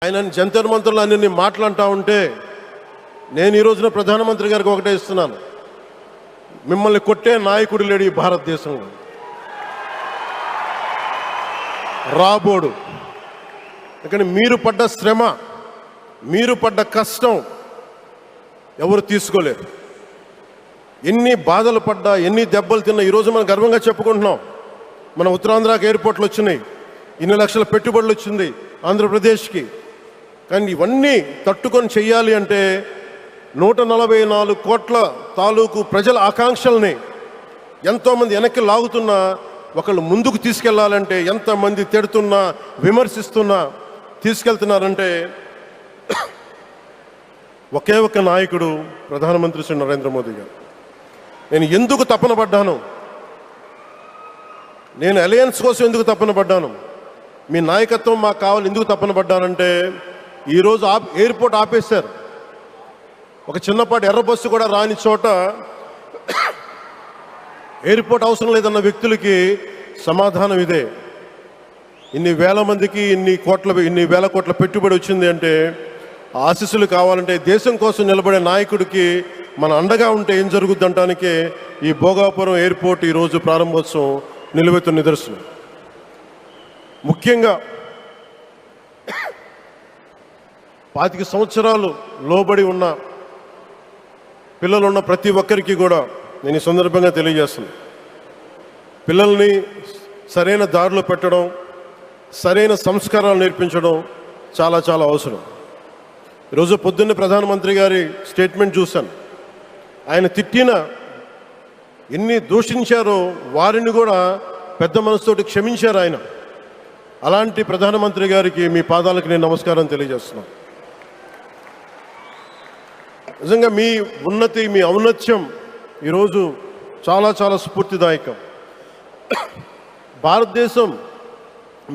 ఆయన జంతర్ మంత్రులు అన్ని మాట్లాడుతూ ఉంటే నేను ఈ రోజున ప్రధానమంత్రి గారికి ఒకటే ఇస్తున్నాను, మిమ్మల్ని కొట్టే నాయకుడు లేడు ఈ భారతదేశంలో. రాబోడు. కానీ మీరు పడ్డ శ్రమ, మీరు పడ్డ కష్టం ఎవరు తీసుకోలేరు. ఎన్ని బాధలు పడ్డా, ఎన్ని దెబ్బలు తిన్నా ఈరోజు మనం గర్వంగా చెప్పుకుంటున్నాం. మన ఉత్తరాంధ్రకి ఎయిర్పోర్ట్లు వచ్చినాయి, ఇన్ని లక్షల పెట్టుబడులు వచ్చింది ఆంధ్రప్రదేశ్కి. కానీ ఇవన్నీ తట్టుకొని చెయ్యాలి అంటే 144 కోట్ల తాలూకు ప్రజల ఆకాంక్షల్ని ఎంతోమంది వెనక్కి లాగుతున్నా, ఒకళ్ళు ముందుకు తీసుకెళ్లాలంటే ఎంతమంది తిడుతున్నా, విమర్శిస్తున్నా తీసుకెళ్తున్నారంటే ఒకే ఒక నాయకుడు ప్రధానమంత్రి శ్రీ నరేంద్ర మోదీ గారు. నేను ఎందుకు తపన పడ్డాను, నేను అలయన్స్ కోసం ఎందుకు తపన పడ్డాను, మీ నాయకత్వం మాకు కావాలి ఎందుకు తపన పడ్డానంటే, ఈరోజు ఎయిర్పోర్ట్ ఆపేశారు. ఒక చిన్నపాటి ఎర్ర బస్సు కూడా రాని చోట ఎయిర్పోర్ట్ అవసరం లేదన్న వ్యక్తులకి సమాధానం ఇదే. ఇన్ని వేల మందికి ఇన్ని వేల కోట్ల పెట్టుబడి వచ్చింది అంటే ఆశీస్సులు కావాలంటే, దేశం కోసం నిలబడే నాయకుడికి మన అండగా ఉంటే ఏం జరుగుద్ది అంటానికే ఈ భోగాపురం ఎయిర్పోర్ట్ ఈరోజు ప్రారంభోత్సవం నిలువెత్తు నిదర్శనం. ముఖ్యంగా 25 సంవత్సరాలు లోబడి ఉన్న పిల్లలున్న ప్రతి ఒక్కరికి కూడా నేను ఈ సందర్భంగా తెలియజేస్తున్నాను, పిల్లల్ని సరైన దారిలో పెట్టడం, సరైన సంస్కారాలు నేర్పించడం చాలా చాలా అవసరం. ఈరోజు పొద్దున్నే ప్రధానమంత్రి గారి స్టేట్మెంట్ చూశాను. ఆయన తిట్టిన, ఎన్ని దూషించారో వారిని కూడా పెద్ద మనసుతోటి క్షమించారు ఆయన. అలాంటి ప్రధానమంత్రి గారికి మీ పాదాలకు నేను నమస్కారం తెలియజేస్తున్నాను. నిజంగా మీ ఉన్నతి, మీ ఔన్నత్యం ఈరోజు చాలా చాలా స్ఫూర్తిదాయకం. భారతదేశం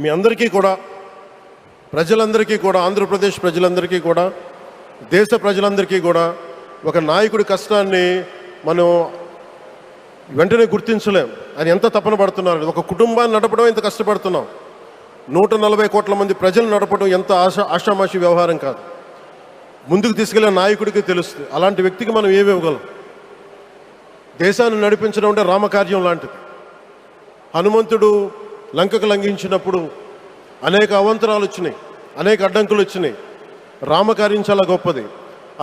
మీ అందరికీ కూడా, ప్రజలందరికీ కూడా, ఆంధ్రప్రదేశ్ ప్రజలందరికీ కూడా, దేశ ప్రజలందరికీ కూడా ఒక నాయకుడి కష్టాన్ని మనం వెంటనే గుర్తించలేం. ఆయన ఎంత తపన పడుతున్నారు. ఒక కుటుంబాన్ని నడపడం ఎంత కష్టపడుతున్నాం. 140 కోట్ల మంది ప్రజలు నడపడం ఎంత ఆషామాషి వ్యవహారం కాదు. ముందుకు తీసుకెళ్లే నాయకుడికి తెలుస్తుంది. అలాంటి వ్యక్తికి మనం ఏమి ఇవ్వగలం. దేశాన్ని నడిపించడం అంటే రామకార్యం లాంటిది. హనుమంతుడు లంకకు లంఘించినప్పుడు అనేక అవాంతరాలు వచ్చినాయి, అనేక అడ్డంకులు వచ్చినాయి. రామకార్యం చాలా గొప్పది.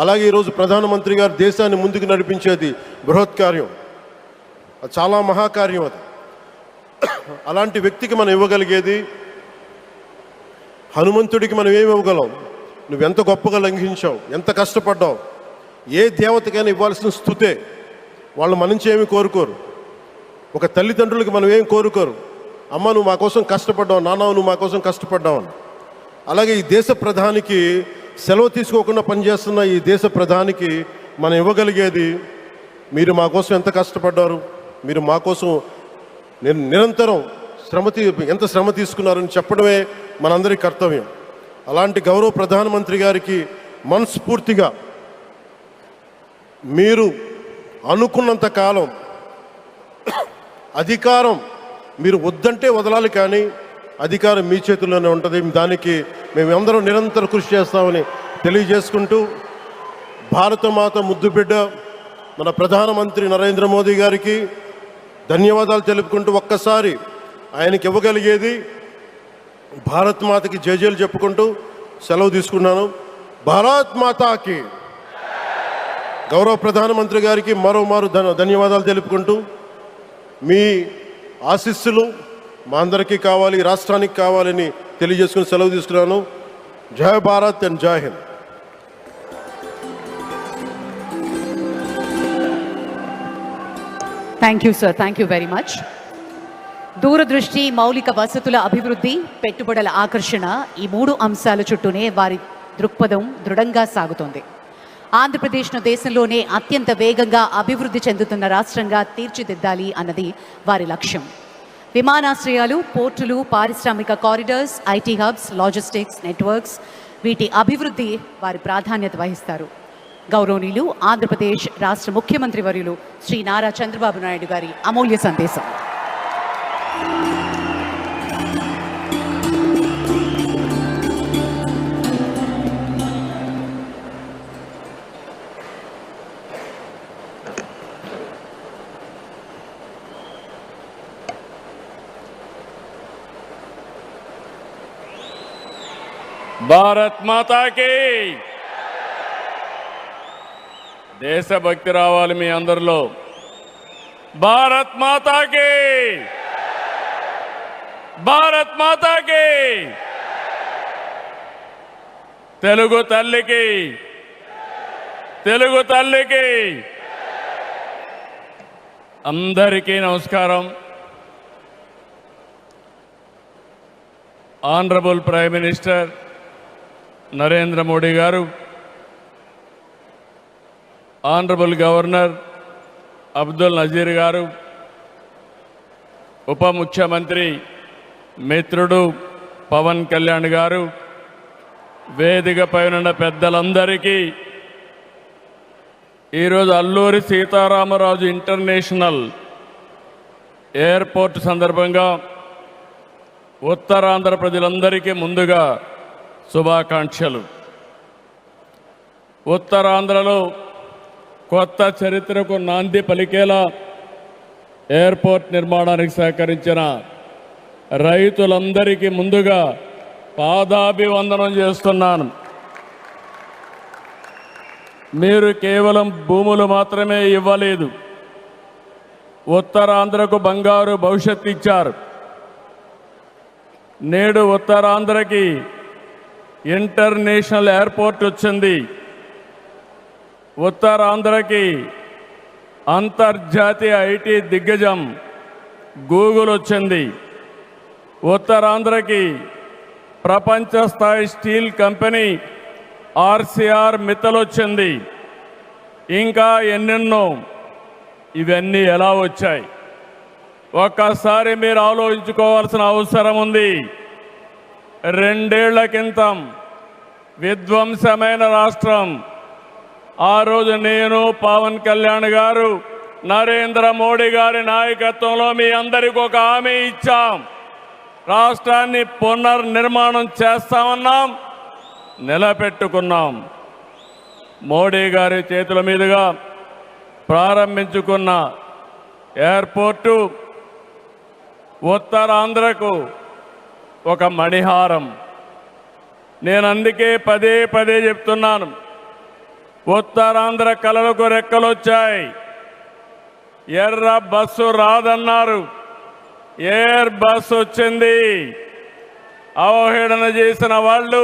అలాగే ఈరోజు ప్రధానమంత్రి గారు దేశాన్ని ముందుకు నడిపించేది బృహత్కార్యం, చాలా మహాకార్యం అది. అలాంటి వ్యక్తికి మనం ఇవ్వగలిగేది, హనుమంతుడికి మనం ఏమి ఇవ్వగలం? నువ్వెంత గొప్పగా లంఘించావు, ఎంత కష్టపడ్డావు. ఏ దేవతకైనా ఇవ్వాల్సిన స్తుతే. వాళ్ళు మన నుంచి ఏమి కోరుకోరు. ఒక తల్లిదండ్రులకి మనం ఏం కోరుకోరు, అమ్మ నువ్వు మా కోసం కష్టపడ్డావు, నాన్న నువ్వు మా కోసం కష్టపడ్డావు అని. అలాగే ఈ దేశ ప్రధానికి, సెలవు తీసుకోకుండా పనిచేస్తున్న ఈ దేశ ప్రధానికి మనం ఇవ్వగలిగేది, మీరు మా కోసం ఎంత కష్టపడ్డారు, మీరు మా కోసం నిరంతరం ఎంత శ్రమ తీసుకున్నారని చెప్పడమే మనందరి కర్తవ్యం. అలాంటి గౌరవ ప్రధానమంత్రి గారికి మనస్ఫూర్తిగా మీరు అనుకున్నంత కాలం అధికారం మీరు వద్దంటే వదలాలి, కానీ అధికారం మీ చేతుల్లోనే ఉంటుంది. దానికి మేమందరం నిరంతర కృషి చేస్తామని తెలియజేసుకుంటూ, భారతమాత ముద్దుబిడ్డ మన ప్రధానమంత్రి నరేంద్ర మోదీ గారికి ధన్యవాదాలు తెలుపుకుంటూ, ఒక్కసారి ఆయనకి ఇవ్వగలిగేది భారత్ మాతకి జయజయలు చెప్పుకుంటూ సెలవు తీసుకున్నాను. భారత్ మాతాకి. గౌరవ ప్రధానమంత్రి గారికి మరోమారు ధన్యవాదాలు తెలుపుకుంటూ, మీ ఆశీస్సులు మా అందరికీ కావాలి, రాష్ట్రానికి కావాలని తెలియజేసుకుని సెలవు తీసుకున్నాను. జై భారత్ అండ్ జై Hind. Thank you sir, thank you very much. దూరదృష్టి, మౌలిక వసతుల అభివృద్ధి, పెట్టుబడుల ఆకర్షణ, ఈ 3 అంశాల చుట్టూనే వారి దృక్పథం దృఢంగా సాగుతోంది. ఆంధ్రప్రదేశ్ను దేశంలోనే అత్యంత వేగంగా అభివృద్ధి చెందుతున్న రాష్ట్రంగా తీర్చిదిద్దాలి అన్నది వారి లక్ష్యం. విమానాశ్రయాలు, పోర్టులు, పారిశ్రామిక corridors, IT hubs, logistics networks, వీటి అభివృద్ధి వారి ప్రాధాన్యత వహిస్తారు. గౌరవనీయులు ఆంధ్రప్రదేశ్ రాష్ట్ర ముఖ్యమంత్రి వర్యులు శ్రీ నారా చంద్రబాబు నాయుడు గారి అమూల్య సందేశం. భారత్ మాతాకి దేశభక్తి రావాలి మీ అందరిలో. భారత్ మాతాకి, భారత్ మాతాకి, తెలుగు తల్లికి, తెలుగు తల్లికి. అందరికీ నమస్కారం. Honourable prime minister Narendra Modi గారు, ఆనరబుల్ గవర్నర్ అబ్దుల్ నజీర్ గారు, ఉప ముఖ్యమంత్రి మిత్రుడు పవన్ కళ్యాణ్ గారు, వేదికపై ఉన్న పెద్దలందరికీ ఈరోజు అల్లూరి సీతారామరాజు ఇంటర్నేషనల్ ఎయిర్పోర్ట్ సందర్భంగా ఉత్తరాంధ్ర ప్రజలందరికీ ముందుగా శుభాకాంక్షలు. ఉత్తరాంధ్రలో కొత్త చరిత్రకు నాంది పలికేలా ఎయిర్పోర్ట్ నిర్మాణానికి సహకరించిన రైతులందరికీ ముందుగా పాదాభివందనం చేస్తున్నాను. మీరు కేవలం భూములు మాత్రమే ఇవ్వలేదు, ఉత్తరాంధ్రకు బంగారు భవిష్యత్తు ఇచ్చారు. నేడు ఉత్తరాంధ్రకి ఇంటర్నేషనల్ ఎయిర్పోర్ట్ వచ్చింది. ఉత్తరాంధ్రకి అంతర్జాతీయ ఐటీ దిగ్గజం గూగుల్ వచ్చింది. ఉత్తరాంధ్రకి ప్రపంచ స్థాయి స్టీల్ కంపెనీ ఆర్సీఆర్ మిత్తల్ వచ్చింది. ఇంకా ఎన్నెన్నో. ఇవన్నీ ఎలా వచ్చాయి? ఒక్కసారి మీరు ఆలోచించుకోవాల్సిన అవసరం ఉంది. 2 ఏళ్ల క్రితం విధ్వంసమైన రాష్ట్రం. ఆ రోజు నేను, పవన్ కళ్యాణ్ గారు, నరేంద్ర మోడీ గారి నాయకత్వంలో మీ అందరికీ ఒక హామీ ఇచ్చాం. రాష్ట్రాన్ని పునర్నిర్మాణం చేస్తామన్నాం, నిలబెట్టుకున్నాం. మోడీ గారి చేతుల మీదుగా ప్రారంభించుకున్న ఎయిర్పోర్టు ఉత్తరాంధ్రకు ఒక మణిహారం. నేను అందుకే పదే పదే చెప్తున్నాను, ఉత్తరాంధ్ర కలలకు రెక్కలొచ్చాయి. ఎర్ర బస్సు రాదన్నారు, ఎయిర్ బస్సు వచ్చింది. అవహేళన చేసిన వాళ్ళు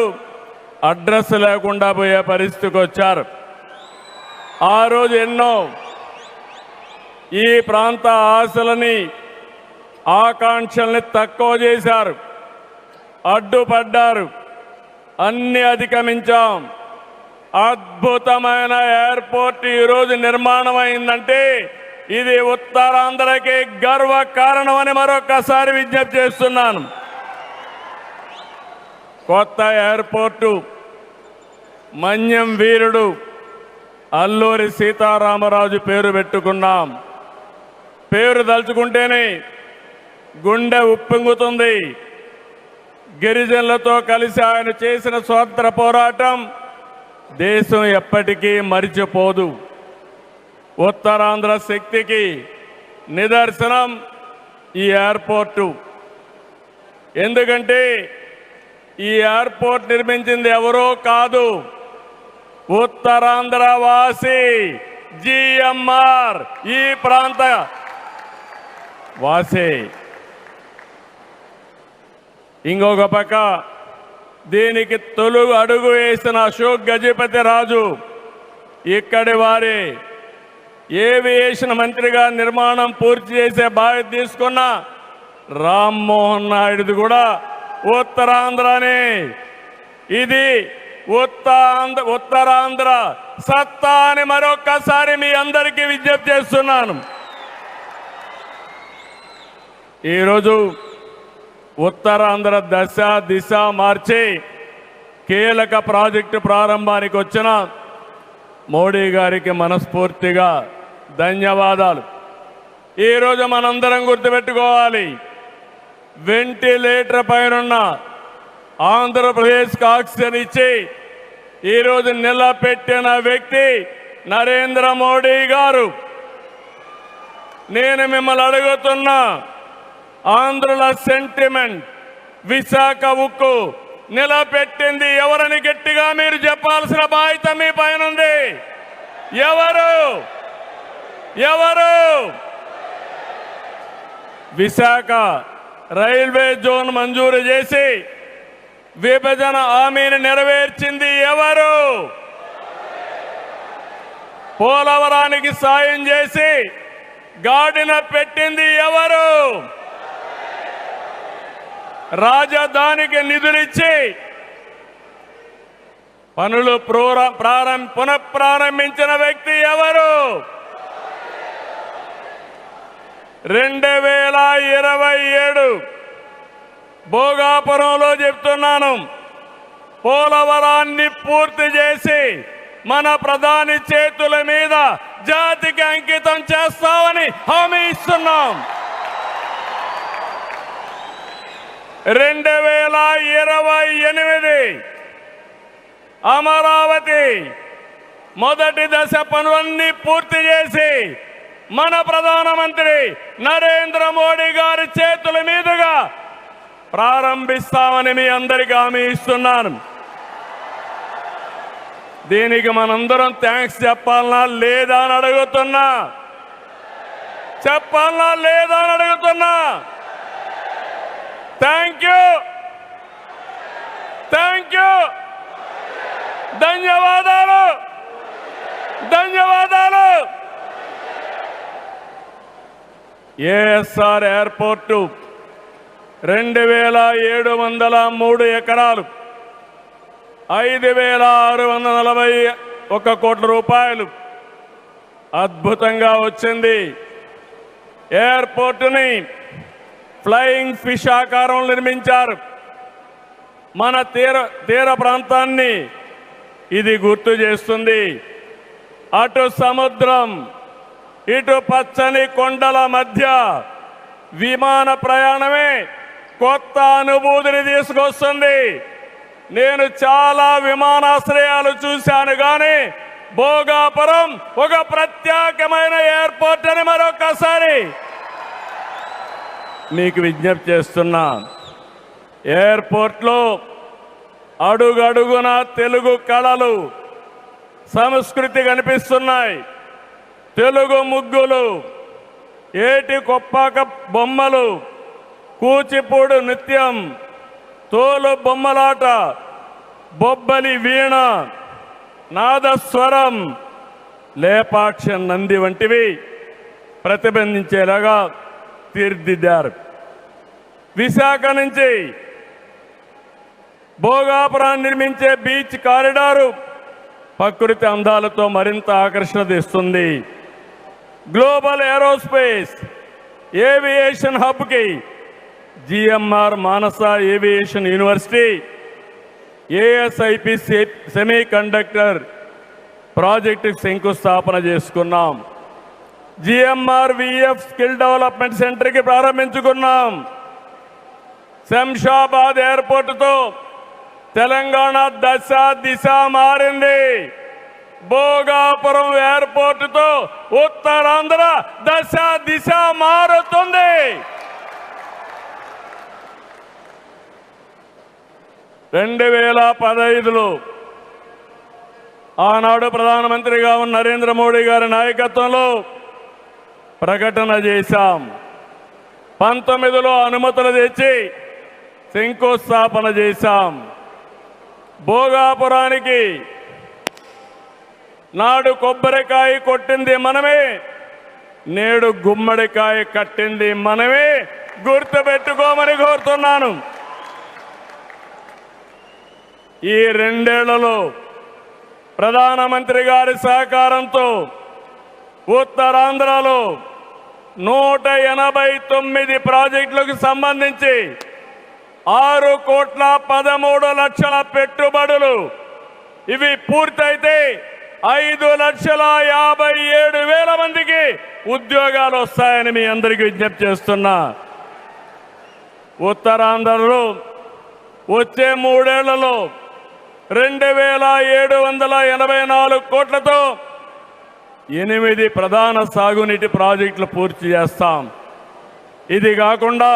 అడ్రస్ లేకుండా పోయే పరిస్థితికి వచ్చారు. ఆ రోజు ఎన్నో ఈ ప్రాంత ఆశలని, ఆకాంక్షల్ని తక్కువ చేశారు, అడ్డుపడ్డారు. అన్ని అధిగమించాం. అద్భుతమైన ఎయిర్పోర్ట్ ఈరోజు నిర్మాణం అయిందంటే ఇది ఉత్తరాంధ్రకి గర్వ కారణమని మరొకసారి విజ్ఞప్తి చేస్తున్నాను. కొత్త ఎయిర్పోర్టు మన్యం వీరుడు అల్లూరి సీతారామరాజు పేరు పెట్టుకున్నాం. పేరు తలుచుకుంటేనే గుండె ఉప్పొంగుతుంది. గిరిజనులతో కలిసి ఆయన చేసిన స్వాతంత్ర పోరాటం దేశం ఎప్పటికీ మరిచిపోదు. ఉత్తరాంధ్ర శక్తికి నిదర్శనం ఈ ఎయిర్పోర్టు. ఎందుకంటే ఈ ఎయిర్పోర్ట్ నిర్మించింది ఎవరో కాదు, ఉత్తరాంధ్ర వాసి జిఎంఆర్, ఈ ప్రాంత వాసి. ఇంకొక పక్క దీనికి తొలి అడుగు వేసిన అశోక్ గజపతి రాజు ఇక్కడి వారి ఏవియేషన్ మంత్రిగా నిర్మాణం పూర్తి చేసే బాధ్యత తీసుకున్న రామ్మోహన్ నాయుడుది కూడా ఉత్తరాంధ్రనే. ఇది ఉత్తరాంధ్ర సత్తా అని మరొక్కసారి మీ అందరికీ విజ్ఞప్తి చేస్తున్నాను. ఈరోజు ఉత్తరాంధ్ర దశ దిశ మార్చి కీలక ప్రాజెక్టు ప్రారంభానికి వచ్చిన మోడీ గారికి మనస్ఫూర్తిగా ధన్యవాదాలు. ఈరోజు మనందరం గుర్తుపెట్టుకోవాలి, వెంటిలేటర్ పైనున్న ఆంధ్రప్రదేశ్కి ఆక్సిజన్ ఇచ్చి ఈరోజు నిలబెట్టిన వ్యక్తి నరేంద్ర మోడీ గారు. నేను మిమ్మల్ని అడుగుతున్నా, ఆంధ్రుల సెంటిమెంట్, విశాఖ ఉక్కు నిలబెట్టింది ఎవరని గట్టిగా మీరు చెప్పాల్సిన బాధ్యత మీ పైన ఉంది. ఎవరు? ఎవరు? విశాఖ రైల్వే జోన్ మంజూరు చేసి విభజన హామీని నెరవేర్చింది ఎవరు? పోలవరానికి సాయం చేసి గాడిన పెట్టింది ఎవరు? రాజధానికి నిధులిచ్చి పనులు పునఃప్రారంభించిన వ్యక్తి ఎవరు? 2027 భోగాపురంలో చెప్తున్నాను, పోలవరాన్ని పూర్తి చేసి మన ప్రధాని చేతుల మీద జాతికి అంకితం చేస్తామని హామీ ఇస్తున్నాం. 2028 అమరావతి మొదటి దశ పనులన్నీ పూర్తి చేసి మన ప్రధానమంత్రి నరేంద్ర మోడీ గారి చేతుల మీదుగా ప్రారంభిస్తామని మీ అందరికీ హామీ ఇస్తున్నాను. దీనికి మనందరం థ్యాంక్స్ చెప్పాలనా లేదా అని అడుగుతున్నా. చెప్పాలనా లేదా అని అడుగుతున్నా. థ్యాంక్ యూ, థ్యాంక్ యూ, ధన్యవాదాలు, ధన్యవాదాలు. ఏఎస్ఆర్ ఎయిర్పోర్టు 2703 ఎకరాలు, 5641 కోట్ల రూపాయలు అద్భుతంగా వచ్చింది. ఎయిర్పోర్టుని ఫ్లయింగ్ ఫిష్ ఆకారంలో నిర్మించారు. మన తీర ప్రాంతాన్ని ఇది గుర్తు చేస్తుంది. అటు సముద్రం, ఇటు పచ్చని కొండల మధ్య విమాన ప్రయాణమే కొత్త అనుభూతిని తీసుకొస్తుంది. నేను చాలా విమానాశ్రయాలు చూశాను, కానీ భోగాపురం ఒక ప్రత్యేకమైన ఎయిర్పోర్ట్ అని మరొకసారి మీకు విజ్ఞప్తి చేస్తున్నా. ఎయిర్పోర్ట్లో అడుగడుగున తెలుగు కళలు, సంస్కృతి కనిపిస్తున్నాయి. తెలుగు ముగ్గులు, ఏటి కొప్పాక బొమ్మలు, కూచిపూడి నృత్యం, తోలు బొమ్మలాట, బొబ్బలి వీణ, నాదస్వరం, లేపాక్ష నంది వంటివి ప్రతిబింబించేలాగా తీర్చిదిద్దారు. విశాఖ నుంచి భోగాపురాన్ని నిర్మించే బీచ్ కారిడారు ప్రకృతి అందాలతో మరింత ఆకర్షణ తెస్తుంది. గ్లోబల్ ఏరోస్పేస్ ఏవియేషన్ హబ్కి GMR Manasa aviation university, ASIP semiconductor ప్రాజెక్టుకి శంకుస్థాపన చేసుకున్నాం. జిఎంఆర్ విఎఫ్ స్కిల్ డెవలప్మెంట్ సెంటర్కి ప్రారంభించుకున్నాం. శంషాబాద్ ఎయిర్పోర్టుతో తెలంగాణ దశ దిశ మారింది. భోగాపురం ఎయిర్పోర్టుతో ఉత్తరాంధ్ర దశ దిశ మారుతుంది. 2015లో ఆనాడు ప్రధానమంత్రిగా ఉన్న నరేంద్ర మోడీ గారి నాయకత్వంలో ప్రకటన చేశాం. 19లో అనుమతులు తెచ్చి శంకుస్థాపన చేశాం. భోగాపురానికి నాడు కొబ్బరికాయ కొట్టింది మనమే, నేడు గుమ్మడికాయ కట్టింది మనమే. గుర్తుపెట్టుకోమని కోరుతున్నాను. ఈ 2 ఏళ్లలో ప్రధానమంత్రి గారి సహకారంతో ఉత్తరాంధ్రలో 189 ప్రాజెక్టులకు సంబంధించి 6,13,00,000 పెట్టుబడులు. ఇవి పూర్తయితే 5,57,000 మందికి ఉద్యోగాలు వస్తాయని మీ అందరికీ విజ్ఞప్తి చేస్తున్నా. ఉత్తరాంధ్రలో వచ్చే 3 ఏళ్లలో 2,784 కోట్లతో 8 ప్రధాన సాగునీటి ప్రాజెక్టులు పూర్తి చేస్తాం. ఇది కాకుండా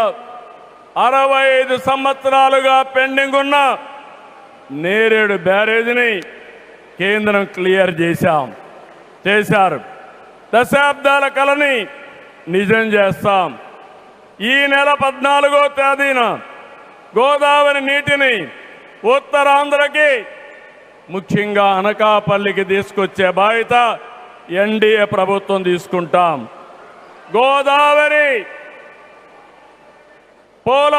65 సంవత్సరాలుగా పెండింగ్ ఉన్న నేరేడు బ్యారేజీని కేంద్రం క్లియర్ చేశారు. దశాబ్దాల కలని నిజం చేస్తాం. ఈ నెల 14వ తేదీన గోదావరి నీటిని ఉత్తరాంధ్రకి ముఖ్యంగా అనకాపల్లికి తీసుకొచ్చే బాధ్యత ఎన్డీఏ ప్రభుత్వం తీసుకుంటాం. గోదావరి పోల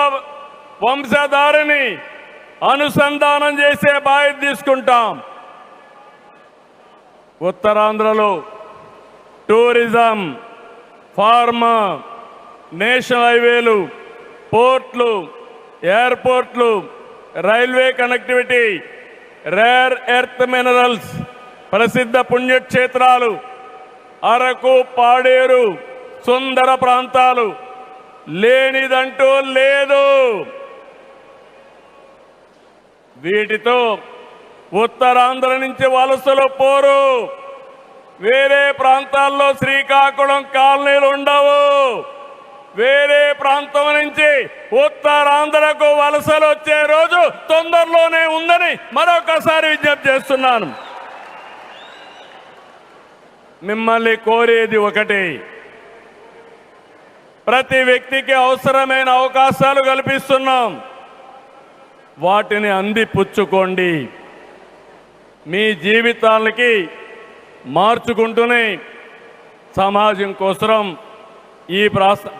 వంశధారిని అనుసంధానం చేసే బాధ్యత తీసుకుంటాం. ఉత్తరాంధ్రలో టూరిజం, ఫార్మా, నేషనల్ హైవేలు, పోర్ట్లు, ఎయిర్పోర్ట్లు, railway connectivity, rare earth minerals, ప్రసిద్ధ పుణ్యక్షేత్రాలు, అరకు, పాడేరు, సుందర ప్రాంతాలు లేనిదంటూ లేదు. వీటితో ఉత్తరాంధ్ర నుంచి వలసలు పోరు. వేరే ప్రాంతాల్లో శ్రీకాకుళం కాలనీలు ఉండవు. వేరే ప్రాంతం నుంచి ఉత్తరాంధ్రకు వలసలు వచ్చే రోజు తొందరలోనే ఉందని మరొకసారి విజ్ఞప్తి చేస్తున్నాను. మిమ్మల్ని కోరేది ఒకటి, ప్రతి వ్యక్తికి అవసరమైన అవకాశాలు కల్పిస్తున్నాం. వాటిని అందిపుచ్చుకోండి. మీ జీవితాలకి మార్చుకుంటూనే సమాజం కోసం, ఈ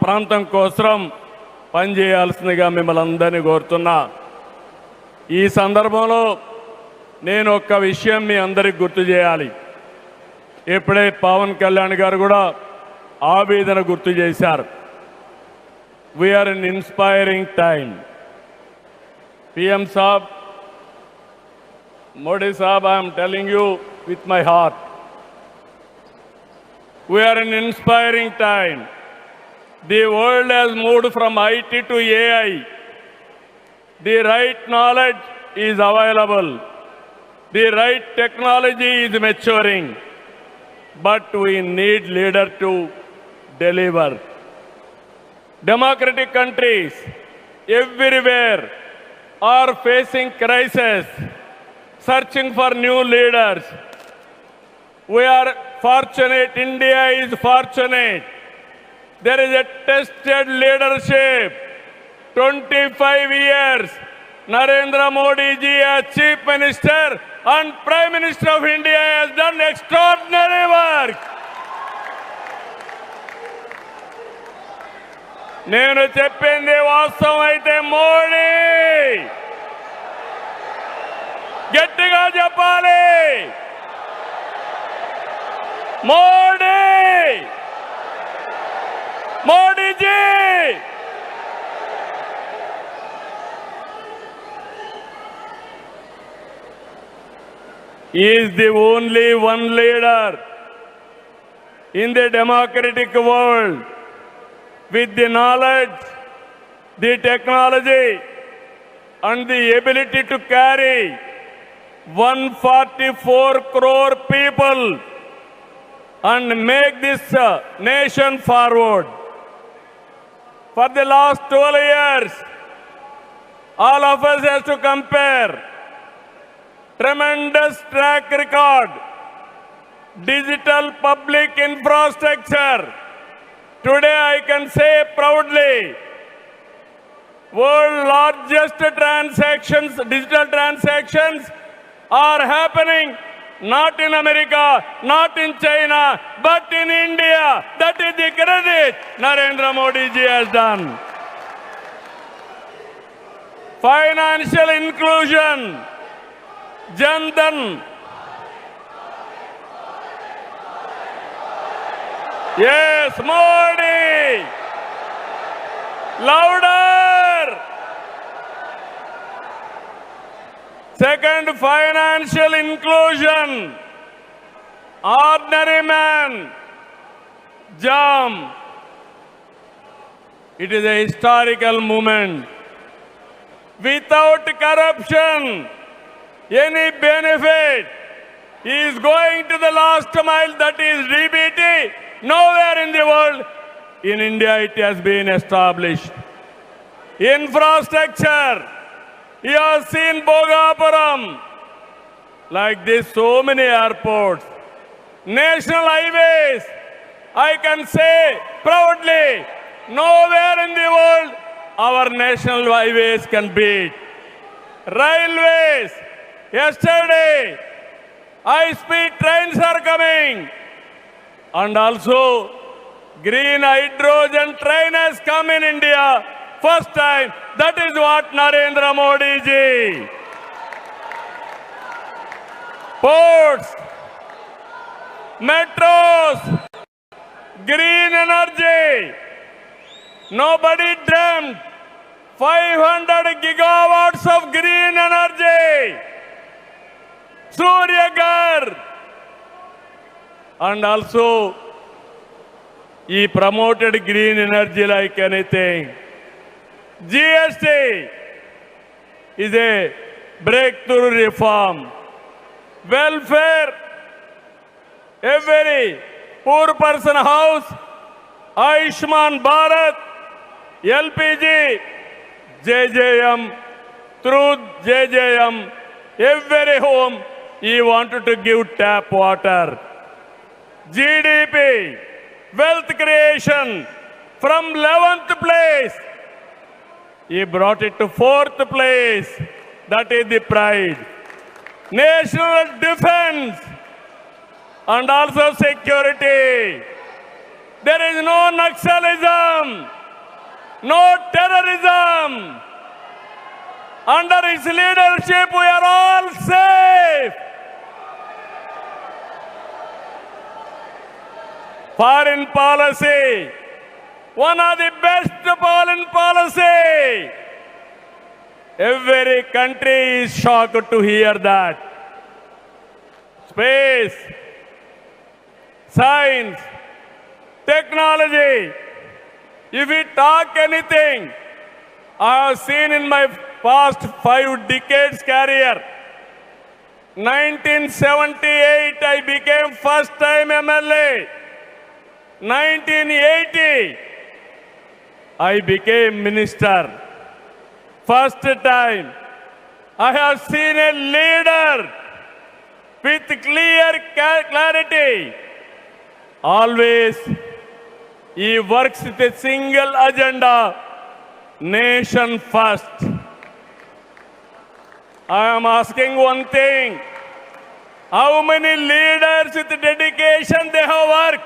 ప్రాంతం కోసం పనిచేయాల్సిందిగా మిమ్మల్ని అందరినీ కోరుతున్నా. ఈ సందర్భంలో నేను ఒక్క విషయం మీ అందరికి గుర్తు చేయాలి. ఇప్పుడే పవన్ కళ్యాణ్ గారు కూడా ఆవేదన గుర్తు చేశారు. We are in inspiring time. PM Saab, Modi Saab, I am telling you with my heart. We are in inspiring time. The world has moved from IT to AI. The right knowledge is available. The right technology is maturing. But we need leaders to deliver. Democratic countries everywhere are facing crisis, searching for new leaders. We are fortunate, India is fortunate. There is a tested leadership. 25 years, Narendra Modi ji as Chief Minister and Prime Minister of India has done extraordinary work. నేను చెప్పింది వాస్తవం అయితే మోడీ గట్టిగా చెప్పాలి. Modi, Modiji is the only one leader in the democratic world with the knowledge, the technology and the ability to carry 144 crore people and make this nation forward. For the last 12 years, all of us have to compare tremendous track record, digital public infrastructure. Today I can say proudly, world largest transactions, digital transactions are happening not in America, not in China, but in India. That is the credit Narendra Modi ji has done. Financial inclusion, Jan Dhan, yes, Modi, louder. Second, financial inclusion, ordinary man, JAM. It is a historical moment. Without corruption, any benefit is going to the last mile, that is DBT. Nowhere in the world, in India it has been established. Infrastructure, You have seen Bhogapuram. Like this, so many airports. National highways, I can say proudly, nowhere in the world our national highways can beat. Railways, yesterday, high-speed trains are coming. And also, green hydrogen train has come in India. First time, that is what Narendra Modi ji. Ports, metros, green energy. Nobody dreamt 500 gigawatts of green energy. Surya Ghar. And also, he promoted green energy like anything. GST is a breakthrough reform. Welfare, every poor person house, Ayushman Bharat, LPG, JJM, through JJM, every home he wanted to give tap water. GDP, wealth creation, from 11th place, he brought it to 4th place. That is the pride. National defense and also security. There is no Naxalism, no terrorism. Under his leadership, we are all safe. Foreign policy, one of the best foreign policy. Every country is shocked to hear that. Space, science, technology. If we talk anything, I have seen in my past 5 decades career. 1978, I became first time MLA. 1980, I became minister. First time, I have seen a leader with clear clarity. Always, he works with a single agenda, nation first. I am asking one thing, how many leaders with dedication they have worked?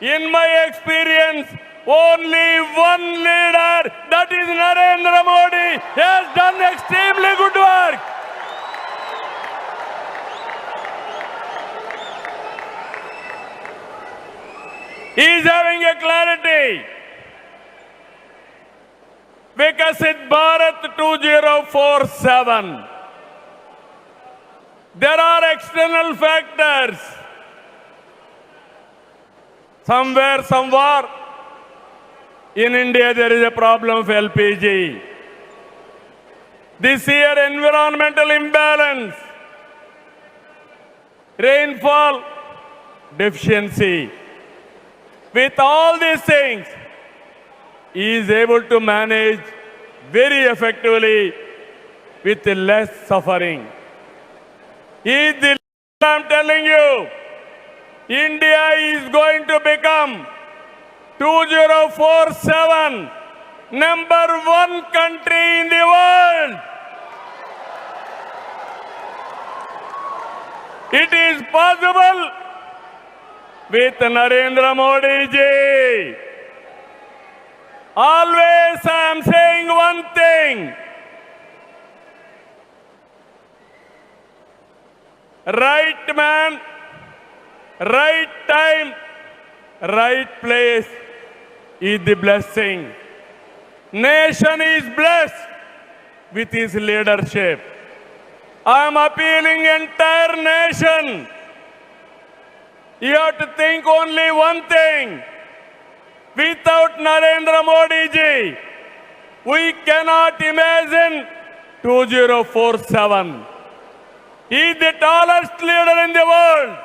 In my experience, only one leader, that is Narendra Modi, has done extremely good work. He is having a clarity. Vikasit Bharat 2047. There are external factors. Somewhere, in India, there is a problem of LPG. This year, environmental imbalance, rainfall deficiency. With all these things, he is able to manage very effectively with less suffering. I'm telling you, India is going to become 2047 #1 country in the world. It is possible with Narendra Modi ji. Always I am saying one thing. Right man, right time, right place is the blessing. Nation is blessed with his leadership. I am appealing entire nation. You have to think only one thing. Without Narendra Modi ji, we cannot imagine 2047. He is the tallest leader in the world.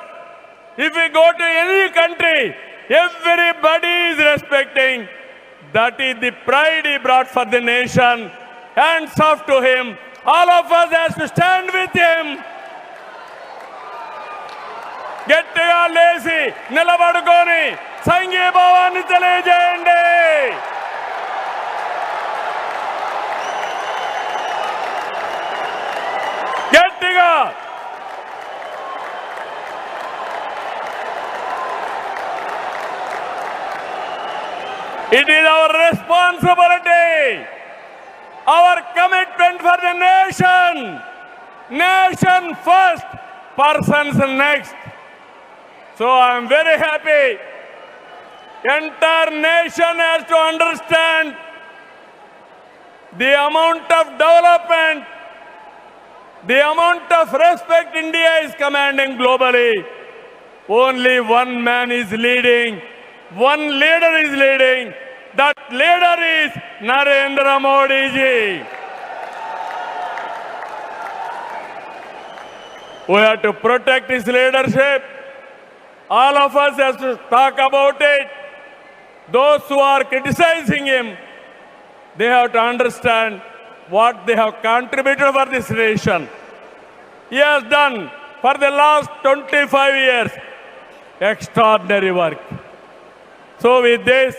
If we go to any country, everybody is respecting. That is the pride he brought for the nation. hands off to him. All of us has to stand with him. గట్టిగా లేచి నిలబడుకొని సంఘీభావాన్ని తెలియజేయండి. గట్టిగా It is our responsibility, our commitment for the nation. Nation first, persons next. So I am very happy. Entire nation has to understand the amount of development, the amount of respect India is commanding globally. Only one man is leading. One leader is leading. That leader is Narendra Modi ji. We have to protect his leadership. All of us have to talk about it. Those who are criticizing him, they have to understand what they have contributed for this nation. He has done for the last 25 years extraordinary work. So with this,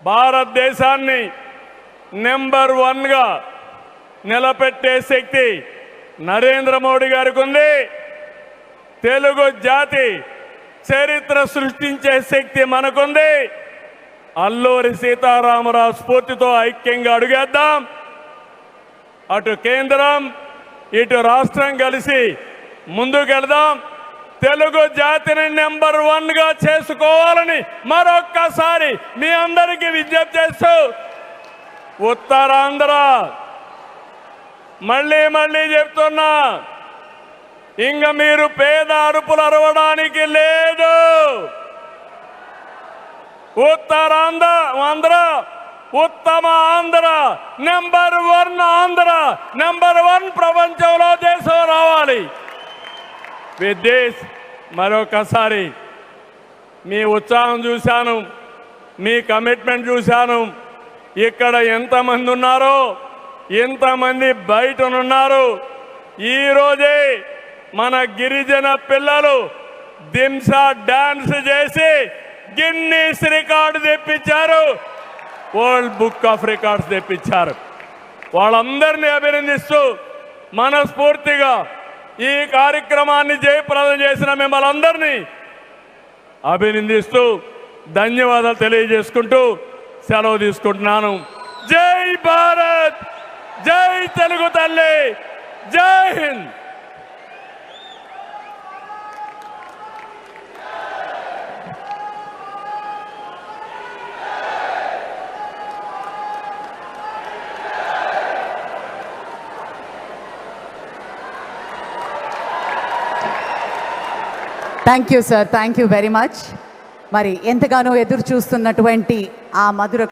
భారతదేశాన్ని number 1గా నిలబెట్టే శక్తి నరేంద్ర మోడీ గారికి ఉంది. తెలుగు జాతి చరిత్ర సృష్టించే శక్తి మనకుంది. అల్లూరి సీతారామరాజు స్ఫూర్తితో ఐక్యంగా అడుగేద్దాం. అటు కేంద్రం ఇటు రాష్ట్రం కలిసి ముందుకెళ్దాం. తెలుగు జాతిని నెంబర్ 1గా చేసుకోవాలని మరొక్కసారి మీ అందరికీ విజ్ఞప్తి చేస్తూ, ఉత్తరాంధ్ర మళ్ళీ చెప్తున్నా, ఇంక మీరు పేద అరుపులు అరవడానికి లేదు. ఉత్తరాంధ్ర ఉత్తమ ఆంధ్ర, నెంబర్ 1 ఆంధ్ర, నెంబర్ 1 ప్రపంచంలో దేశం రావాలి. విత్ దిస్ మరొకసారి మీ ఉత్సాహం చూశాను, మీ కమిట్మెంట్ చూశాను. ఇక్కడ ఎంతమంది ఉన్నారో ఎంతమంది బయటనున్నారు. ఈరోజే మన గిరిజన పిల్లలు దింసా డాన్స్ చేసి గిన్నీస్ రికార్డు తెప్పించారు, వరల్డ్ బుక్ ఆఫ్ రికార్డ్స్ తెప్పించారు. వాళ్ళందరినీ అభినందిస్తూ మనస్ఫూర్తిగా ఈ కార్యక్రమాన్ని జయప్రదం చేసిన మిమ్మల్ని అందరినీ అభినందిస్తూ ధన్యవాదాలు తెలియజేసుకుంటూ సెలవు తీసుకుంటున్నాను. జై భారత్, జై తెలుగు తల్లి, జై Hind. Thank you sir, thank you very much. మరి ఎంతగానో ఎదురు చూస్తున్నటువంటి ఆ మధుర